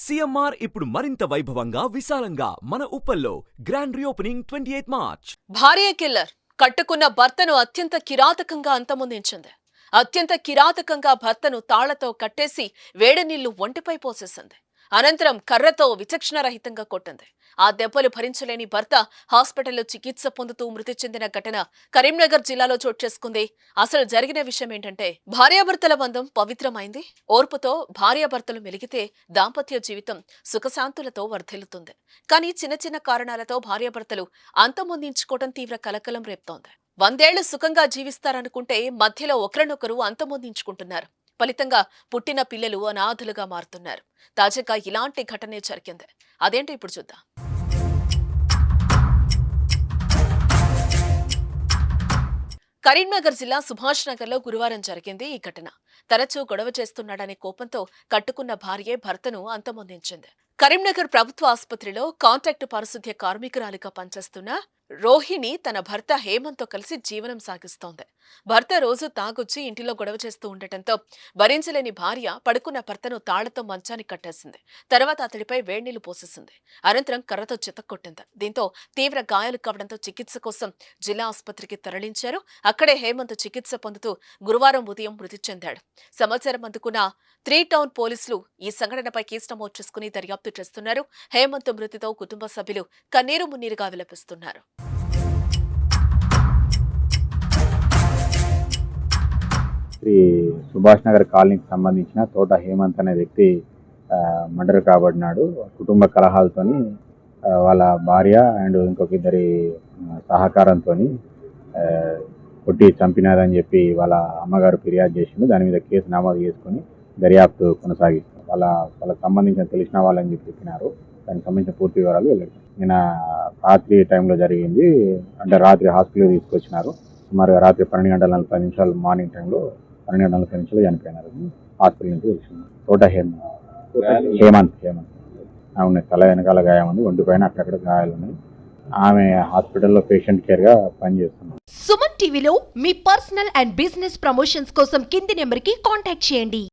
CMR ఇప్పుడు మరింత వైభవంగా విశాలంగా మన ఉప్పల్లో గ్రాండ్ రీఓపెనింగ్ 28 మార్చ్. భార్య కిల్లర్ కట్టుకున్న భర్తను అత్యంత కిరాతకంగా అంతమొందించింది. అత్యంత కిరాతకంగా భర్తను తాళ్లతో కట్టేసి వేడి నీళ్లు ఒంటిపై పోసేసింది. అనంతరం కర్రతో విచక్షణరహితంగా కొట్టింది. ఆ దెబ్బలు భరించలేని భర్త హాస్పిటల్లో చికిత్స పొందుతూ మృతి చెందిన ఘటన కరీంనగర్ జిల్లాలో చోటు చేసుకుంది. అసలు జరిగిన విషయం ఏంటంటే, భార్యాభర్తల బంధం పవిత్రమైంది. ఓర్పుతో భార్యాభర్తలు మెలిగితే దాంపత్య జీవితం సుఖశాంతులతో వర్ధిల్లుతుంది. కానీ చిన్న చిన్న కారణాలతో భార్యాభర్తలు అంతమొందించుకోవడం తీవ్ర కలకలం రేపుతోంది. 100 ఏళ్లు సుఖంగా జీవిస్తారనుకుంటే మధ్యలో ఒకరినొకరు అంతమొందించుకుంటున్నారు. ఫలితంగా పుట్టిన పిల్లలు అనాథలుగా మారుతున్నారు. తాజాగా ఇలాంటి ఘటనే జరిగింది. అదేంటో ఇప్పుడు చూద్దాం. కరీంనగర్ జిల్లా సుభాష్ నగర్ లో గురువారం జరిగింది ఈ ఘటన. తరచూ గొడవ చేస్తున్నాడనే కోపంతో కట్టుకున్న భార్యే భర్తను అంతమొందించింది. కరీంనగర్ ప్రభుత్వ ఆసుపత్రిలో కాంట్రాక్టు పారిశుద్ధ్య కార్మికురాలిగా పనిచేస్తున్న రోహిణి తన భర్త హేమంత్తో కలిసి జీవనం సాగిస్తోంది. భర్త రోజు తాగొచ్చి ఇంటిలో గొడవ చేస్తూ ఉండటంతో భరించలేని భార్య పడుకున్న భర్తను తాళ్లతో మంచానికి కట్టేసింది. తర్వాత అతడిపై వేడినీళ్లు పోసేసింది. అనంతరం కర్రతో చితక్కొట్టింది. దీంతో తీవ్ర గాయాలు కావడంతో చికిత్స కోసం జిల్లా ఆసుపత్రికి తరలించారు. అక్కడే హేమంత్ చికిత్స పొందుతూ గురువారం ఉదయం మృతి చెందాడు. సమాచారం అందుకున్న 3 టౌన్ పోలీసులు ఈ సంఘటనపై కేసు నమోదు చేసుకుని దర్యాప్తు చేస్తున్నారు. హేమంత్ మృతితో కుటుంబ సభ్యులు కన్నీరు మున్నీరుగా విలపిస్తున్నారు. శ్రీ సుభాష్ నగర్ కాలనీకి సంబంధించిన తోట హేమంత్ అనే వ్యక్తి మర్డర్ కాబడినాడు. కుటుంబ కలహాలతోని వాళ్ళ భార్య అండ్ ఇంకొక ఇద్దరి సహకారంతో కొట్టి చంపినారని చెప్పి వాళ్ళ అమ్మగారు ఫిర్యాదు చేసిండు. దాని మీద కేసు నమోదు చేసుకుని దర్యాప్తు కొనసాగిస్తారు. వాళ్ళకి సంబంధించిన తెలిసిన వాళ్ళని చెప్పినారు. దానికి సంబంధించిన పూర్తి వివరాలు వెళ్ళారు. నిన్న రాత్రి టైంలో జరిగింది. అంటే రాత్రి హాస్పిటల్కి తీసుకొచ్చినారు. సుమారుగా రాత్రి 12:40 మార్నింగ్ టైంలో 12:40 చనిపోయినారు. హాస్పిటల్ నుంచి వచ్చింది. తోట హేమంత్ ఆమె తల వెనకాల గాయం ఉంది. ఒంటిపైన అక్కడక్కడ గాయాలు ఉన్నాయి. ఆమె హాస్పిటల్లో పేషెంట్ కేర్గా పనిచేస్తుంది. సుమన్ టీవీలో మీ పర్సనల్ అండ్ బిజినెస్ ప్రమోషన్స్ కోసం కింది నెంబర్కి కాంటాక్ట్ చేయండి.